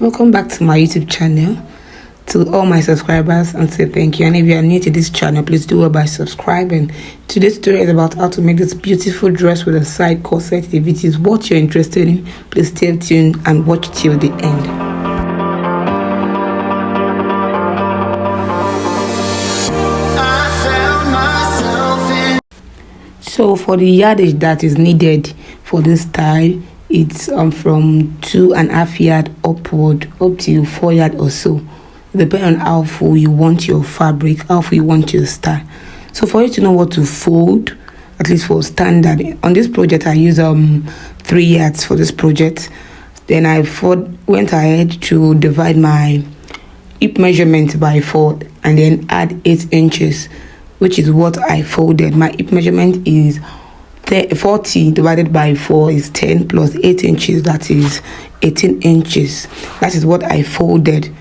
Welcome back to my YouTube channel. To all my subscribers, and say thank you. And if you are new to this channel, please do well by subscribing. Today's tutorial is about how to make this beautiful dress with a side corset. If it is what you're interested in, please stay tuned and watch till the end. So for the yardage that is needed for this style, it's from 2.5 yards upward up to 4 yards or so, depending on how full you want your fabric, how full you want your style. So for you to know what to fold, at least for standard, on this project I use 3 yards for this project. Then I went ahead to divide my hip measurement by 4 and then add 8 inches, which is what I folded. My hip measurement is 40 divided by 4 is 10 plus 8 inches, that is 18 inches. That is what I folded.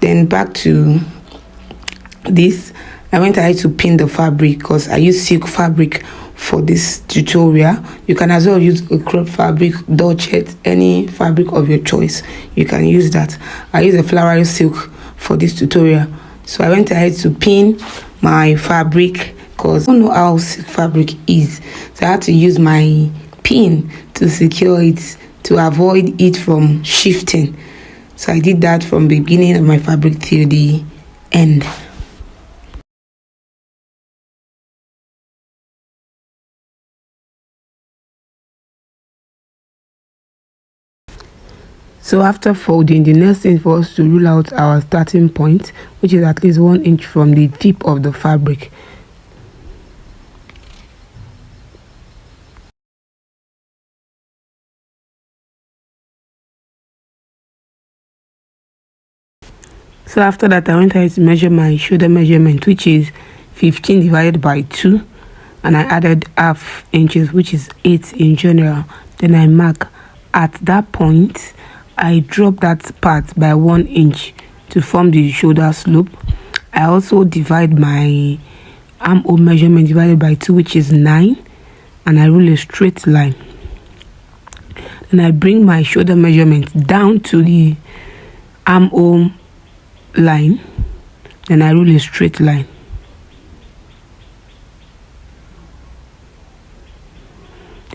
Then back to this, I went ahead to pin the fabric because I use silk fabric for this tutorial. You can as well use a crop fabric, Dorchet, any fabric of your choice. You can use that. I use a flowery silk for this tutorial. So I went ahead to pin my fabric because I don't know how silk fabric is. So I had to use my pin to secure it to avoid it from shifting. So I did that from the beginning of my fabric till the end. So after folding, the next thing for us to rule out our starting point, which is at least 1 inch from the tip of the fabric. So after that, I went ahead to measure my shoulder measurement, which is 15 divided by 2, and I added half inches, which is 8 in general. Then I mark. At that point, I drop that part by 1 inch to form the shoulder slope. I also divide my armhole measurement divided by 2, which is 9, and I rule a straight line. Then I bring my shoulder measurement down to the armhole line, then I rule a straight line.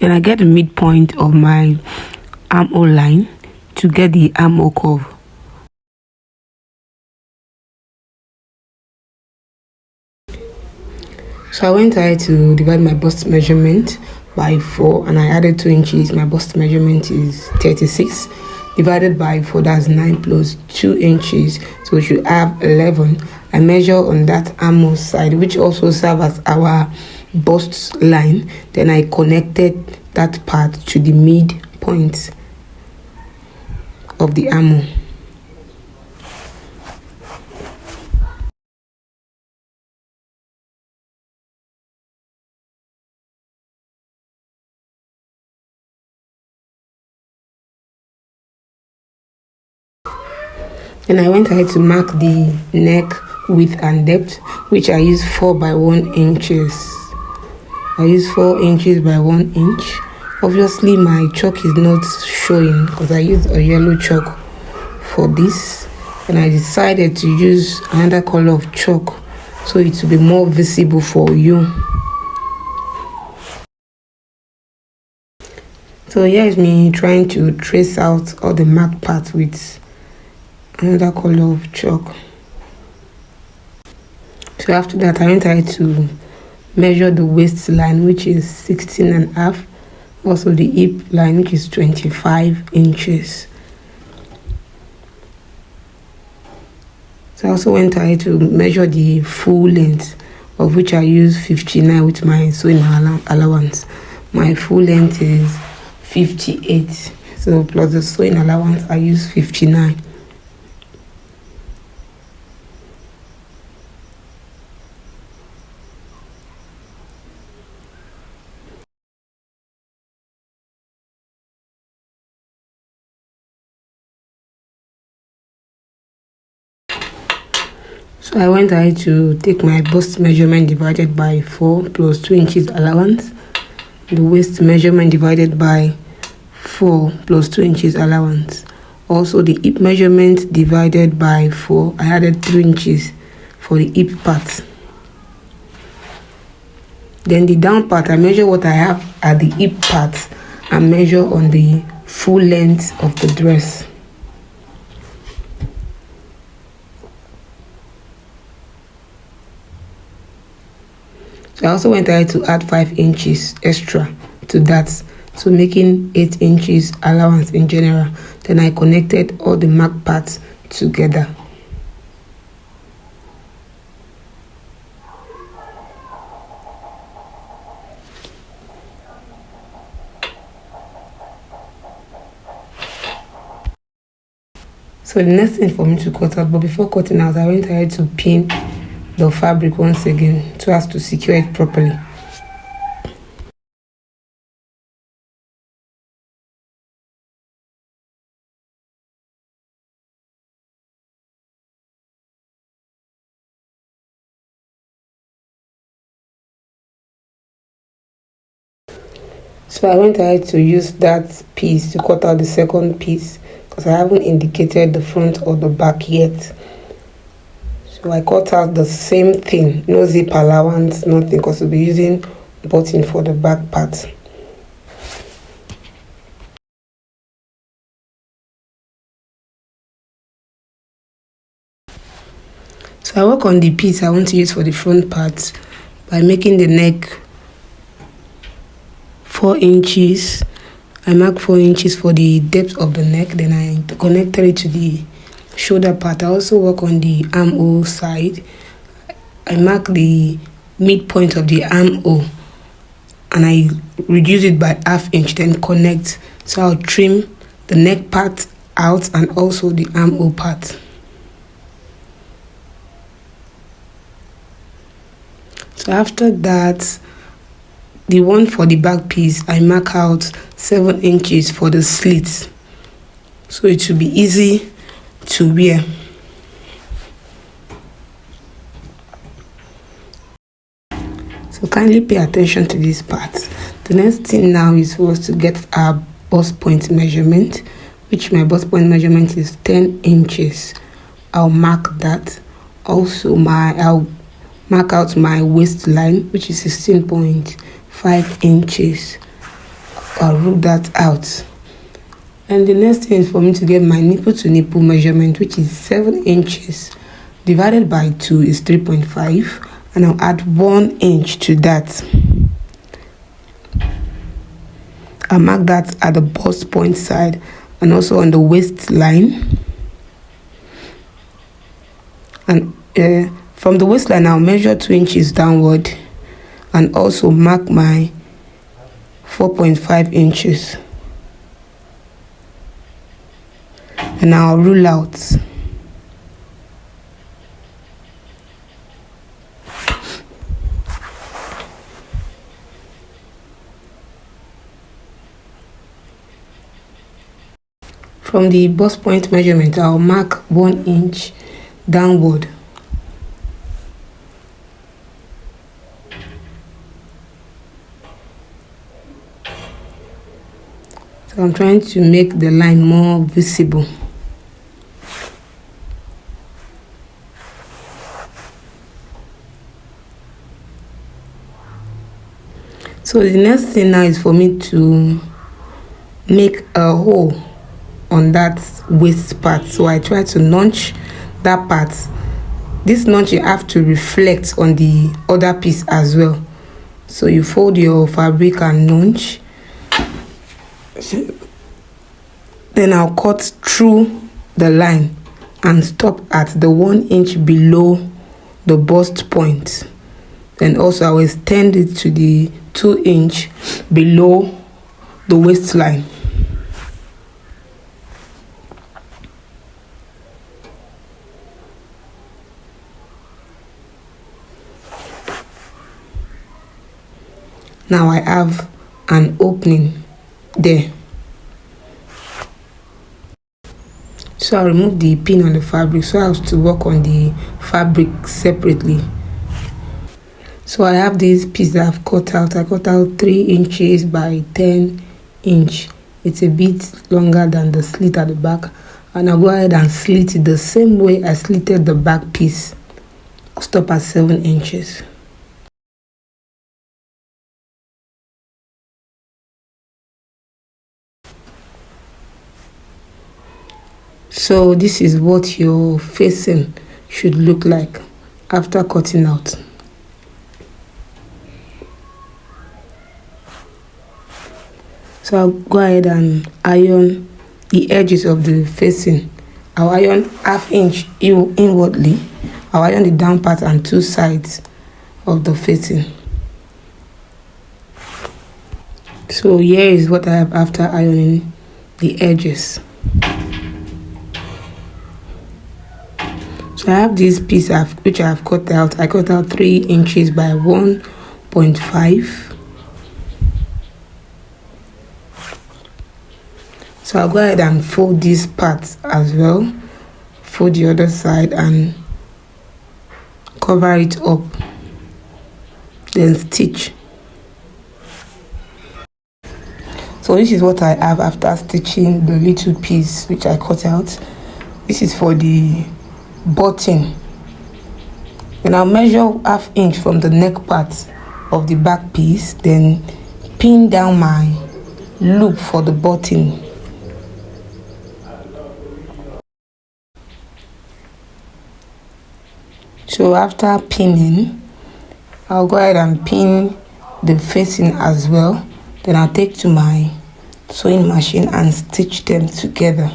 Then I get the midpoint of my armhole line to get the armhole curve. So I went ahead to divide my bust measurement by 4 and I added 2 inches. My bust measurement is 36 divided by 4, that's 9 plus 2 inches, so we should have 11. I measure on that armhole side, which also serves as our bust line. Then I connected that part to the midpoint of the armhole. Then I went ahead to mark the neck width and depth, which I use 4 by 1 inches. I use 4 inches by 1 inch. Obviously my chalk is not showing because I used a yellow chalk for this, and I decided to use another color of chalk so it will be more visible for you. So here is me trying to trace out all the marked parts with another color of chalk. So after that, I went ahead to measure the waistline, which is 16.5, also the hip line, which is 25 inches. So I also went ahead to measure the full length, of which I use 59 with my sewing allowance. My full length is 58, so plus the sewing allowance I use 59. So I went ahead to take my bust measurement divided by 4 plus 2 inches allowance, the waist measurement divided by 4 plus 2 inches allowance. Also the hip measurement divided by 4, I added 3 inches for the hip part. Then the down part, I measure what I have at the hip part and measure on the full length of the dress. So I also went ahead to add 5 inches extra to that, so making 8 inches allowance in general. Then I connected all the mark parts together. So the next thing for me to cut out, but before cutting out, I went ahead to pin the fabric once again so as to secure it properly. So I went ahead to use that piece to cut out the second piece because I haven't indicated the front or the back yet. So I cut out the same thing, no zip allowance, nothing, because we'll be using button for the back part. So I work on the piece I want to use for the front part by making the neck 4 inches. I mark 4 inches for the depth of the neck, then I connected it to the shoulder part. I also work on the armhole side. I mark the midpoint of the armhole and I reduce it by ½ inch, then connect. So I'll trim the neck part out and also the armhole part. So after that, the one for the back piece, I mark out 7 inches for the slits, so it should be easy to wear. So kindly pay attention to this part. The next thing now is for us to get our bust point measurement, which my bust point measurement is 10 inches. I'll mark that. Also I'll mark out my waistline, which is 16.5 inches. I'll rule that out. And the next thing is for me to get my nipple to nipple measurement, which is 7 inches divided by 2 is 3.5, and I'll add 1 inch to that. I'll mark that at the bust point side and also on the waistline. And from the waistline, I'll measure 2 inches downward and also mark my 4.5 inches. And I'll rule out. From the bust point measurement, I'll mark 1 inch downward. So I'm trying to make the line more visible. So the next thing now is for me to make a hole on that waist part. So I try to notch that part. This notch you have to reflect on the other piece as well. So you fold your fabric and notch. Then I'll cut through the line and stop at the 1 inch below the bust point. Then also I will extend it to the 2 inch below the waistline. Now I have an opening there. So I'll remove the pin on the fabric, so I have to work on the fabric separately. So I have this piece that I've cut out. I cut out 3 inches by 10 inch. It's a bit longer than the slit at the back. and I'll go ahead and slit it the same way I slitted the back piece. I'll stop at 7 inches. So this is what your facing should look like after cutting out. So I'll go ahead and iron the edges of the facing. I'll iron 1/2 inch inwardly. I'll iron the down part and 2 sides of the facing. So here is what I have after ironing the edges. So I have this piece which I have cut out. I cut out 3 inches by 1.5. So I'll go ahead and fold this part as well. Fold the other side and cover it up. Then stitch. So this is what I have after stitching the little piece which I cut out. This is for the button. Then I'll measure 1/2 inch from the neck part of the back piece, then pin down my loop for the button. So after pinning, I'll go ahead and pin the facing as well. Then I'll take to my sewing machine and stitch them together.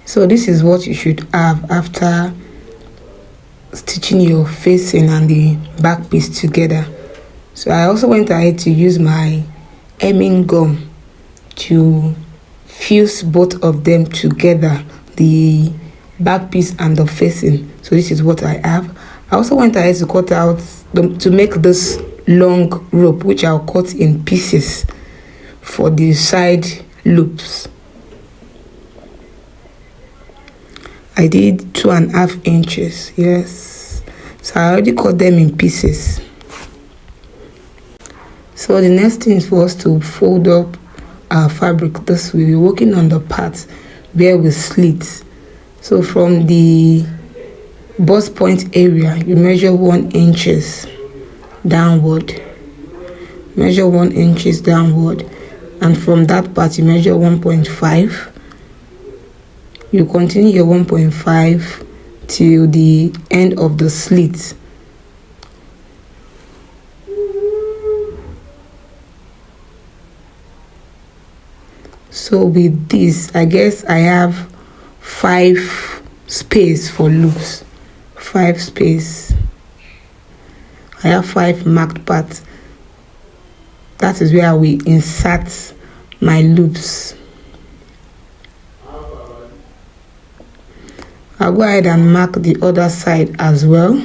So this is what you should have after stitching your facing and the back piece together. So I also went ahead to use my hemming gum to fuse both of them together, the back piece and the facing. So this is what I have. I also went ahead to cut out to make this long rope, which I'll cut in pieces for the side loops. I did 2.5 inches, yes. So I already cut them in pieces. So the next thing is for us to fold up our fabric this way. We're working on the part where we slit. So from the bust point area, you measure 1 inches downward. Measure 1 inches downward, and from that part you measure 1.5. You continue your 1.5 till the end of the slit. So with this, I guess I have 5 space for loops. 5 space. I have 5 marked parts. That is where I will insert my loops. I'll go ahead and mark the other side as well.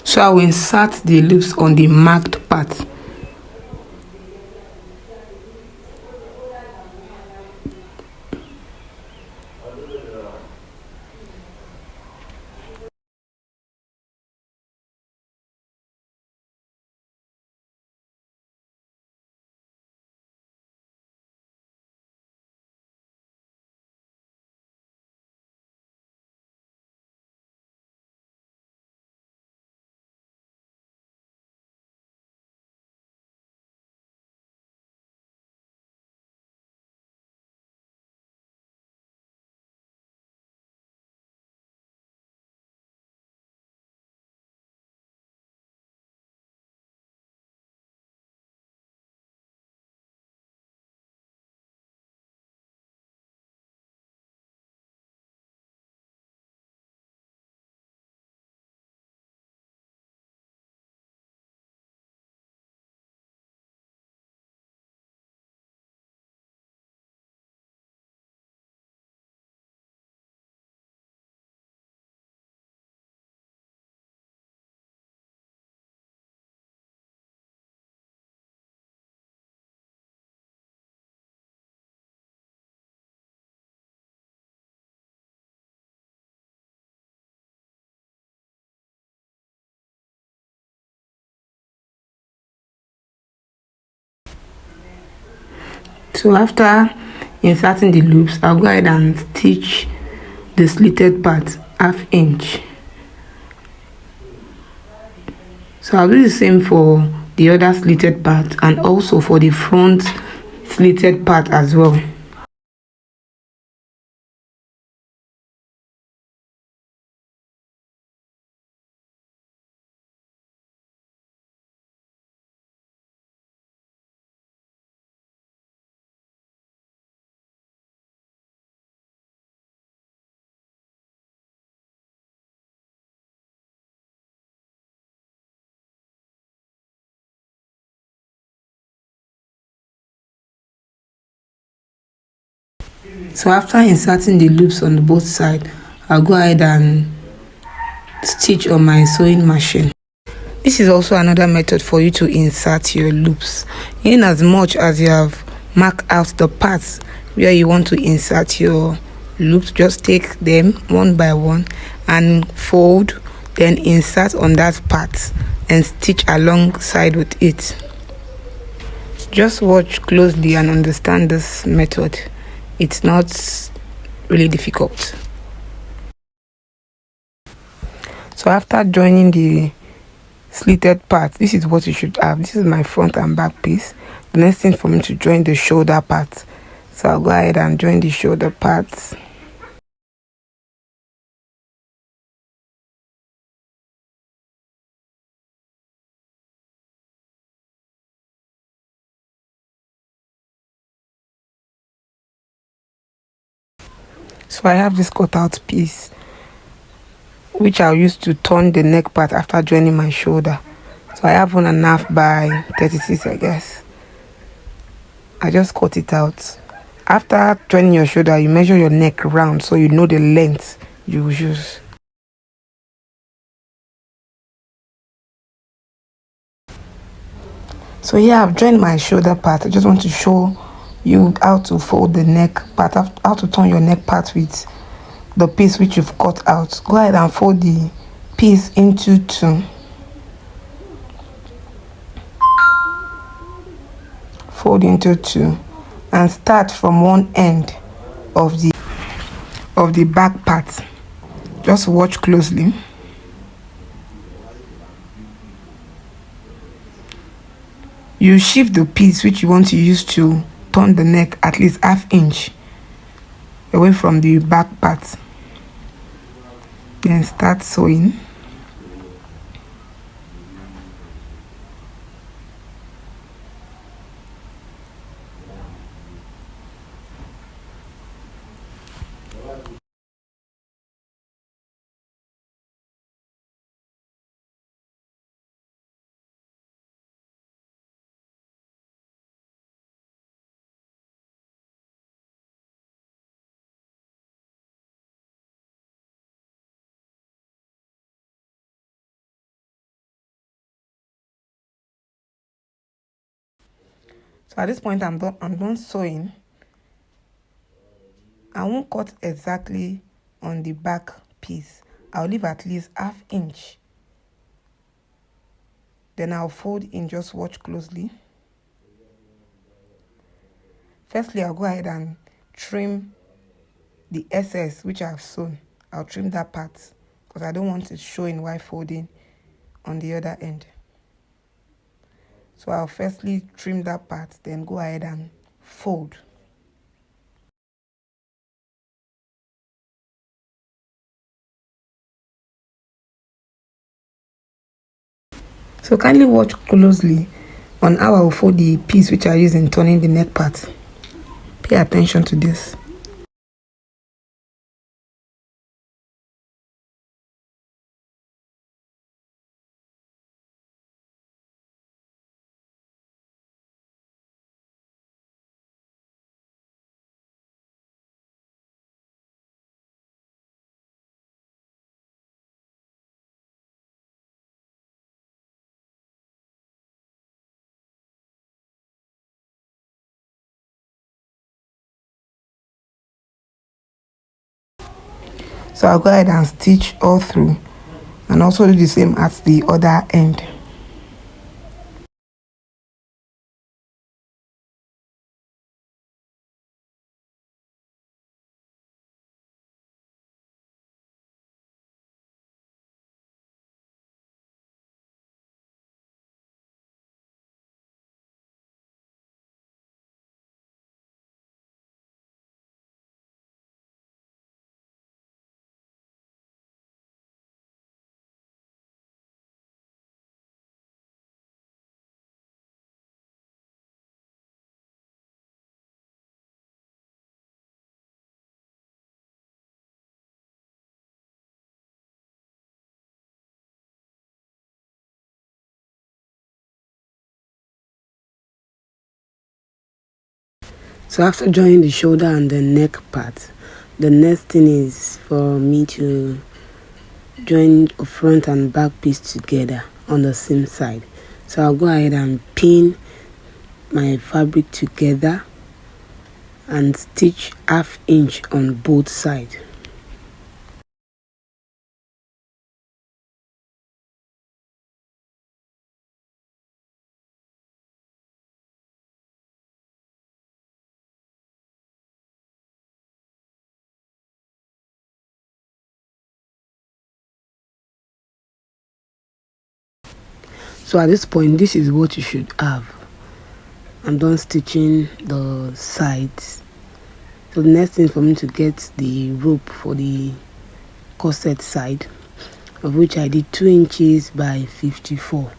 So I will insert the loops on the marked part. So after inserting the loops, I'll go ahead and stitch the slitted part 1/2 inch. So I'll do the same for the other slitted part and also for the front slitted part as well. So after inserting the loops on both sides, I'll go ahead and stitch on my sewing machine. This is also another method for you to insert your loops. In as much as you have marked out the parts where you want to insert your loops, just take them one by one and fold, then insert on that part and stitch alongside with it. Just watch closely and understand this method. It's not really difficult. So after joining the slitted part, this is what you should have. This is my front and back piece. The next thing for me to join the shoulder part. So I'll go ahead and join the shoulder parts. So I have this cutout piece which I'll use to turn the neck part after joining my shoulder. So I have 1.5 by 36, I guess. I just cut it out. After joining your shoulder, you measure your neck round so you know the length you will use. So here I've joined my shoulder part. I just want to show you how to fold the neck part, how to turn your neck part with the piece which you've cut out. Go ahead and fold the piece into 2. Fold into 2 and start from one end of the back part. Just watch closely. You shift the piece which you want to use to turn the neck at least 1/2 inch away from the back part. Then start sewing. So at this point I'm done sewing. I won't cut exactly on the back piece. I'll leave at least 1/2 inch. Then I'll fold in. Just watch closely. Firstly, I'll go ahead and trim the excess which I've sewn. I'll trim that part because I don't want it showing while folding on the other end. So I'll firstly trim that part, then go ahead and fold. So kindly watch closely on how I will fold the piece which I use in turning the neck part. Pay attention to this. So I'll go ahead and stitch all through and also do the same at the other end. So after joining the shoulder and the neck part, the next thing is for me to join the front and back piece together on the seam side. So I'll go ahead and pin my fabric together and stitch 1/2 inch on both sides. So at this point, this is what you should have. I'm done stitching the sides. So the next thing for me to get the rope for the corset side, of which I did 2 inches by 54.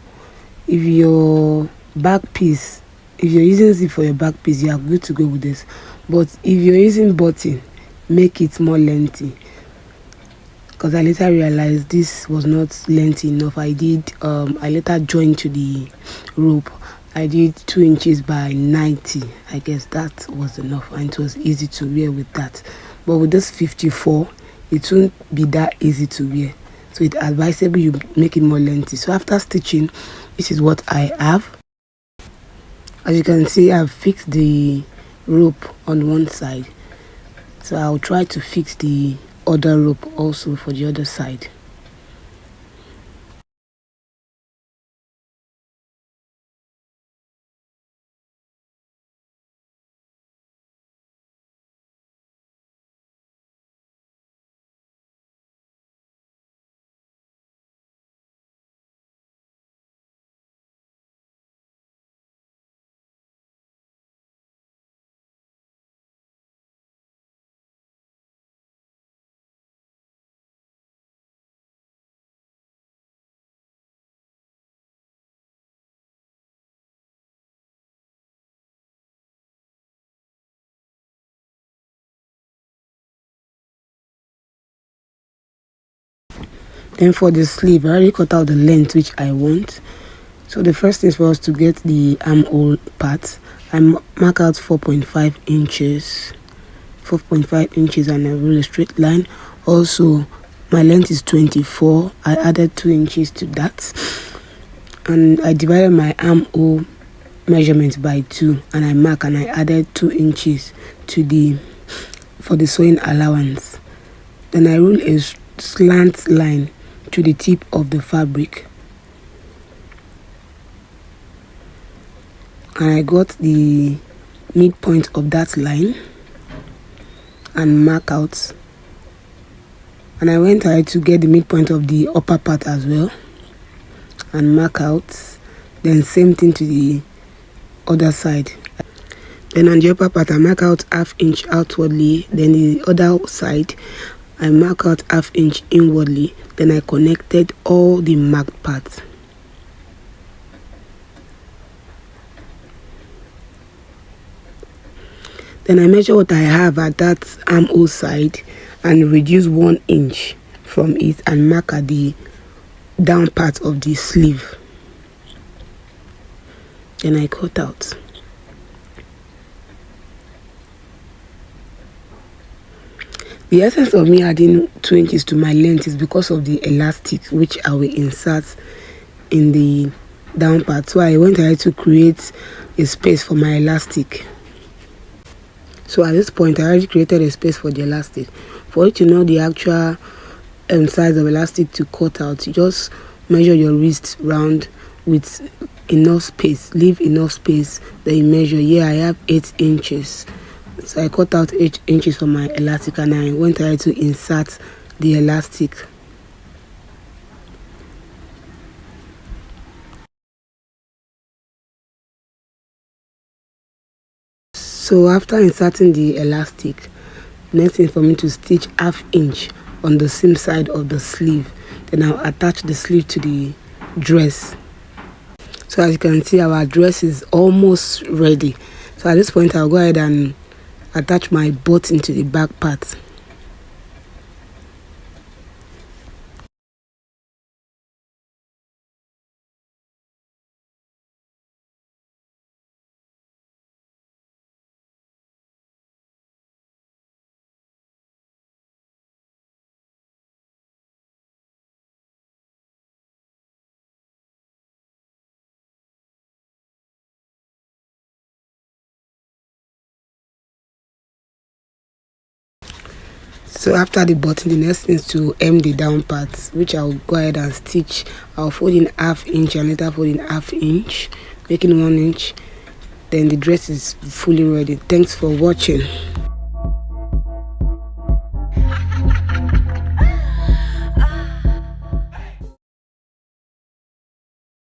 If your back piece, if you're using zip for your back piece, you are good to go with this. But if you're using button, make it more lengthy, because I later realized this was not lengthy enough. I later joined to the rope. I did 2 inches by 90. I guess that was enough, and it was easy to wear with that. But with this 54, it won't be that easy to wear. So it's advisable you make it more lengthy. So after stitching, this is what I have. As you can see, I've fixed the rope on one side. So I'll try to fix the other rope also for the other side. Then for the sleeve, I already cut out the length which I want. So the first thing for us to get the armhole part, I mark out 4.5 inches. 4.5 inches, and I roll a straight line. Also, my length is 24. I added 2 inches to that, and I divided my armhole measurement by 2, and I mark and I added 2 inches to for the sewing allowance. Then I roll a slant line to the tip of the fabric, and I got the midpoint of that line and mark out, and I went ahead to get the midpoint of the upper part as well and mark out. Then same thing to the other side. Then on the upper part, I mark out 1/2 inch outwardly. Then the other side, I mark out 1/2 inch inwardly. Then I connected all the marked parts. Then I measure what I have at that armhole side and reduce 1 inch from it and mark at the down part of the sleeve. Then I cut out. The essence of me adding 2 inches to my length is because of the elastic which I will insert in the down part. So I went ahead to create a space for my elastic. So at this point, I already created a space for the elastic. For you to know the actual size of elastic to cut out, you just measure your wrist round with enough space. Leave enough space. Then you measure. Here I have 8 inches. So I cut out 8 inches for my elastic, and I went ahead to insert the elastic. So after inserting the elastic, next thing for me to stitch 1/2 inch on the seam side of the sleeve. Then I'll attach the sleeve to the dress. So as you can see, our dress is almost ready. So at this point, I'll go ahead and attach my button to the back part. So after the button, the next thing is to hem the down part, which I'll go ahead and stitch. I'll fold in ½ inch and later fold in ½ inch, making 1 inch. Then the dress is fully ready. Thanks for watching.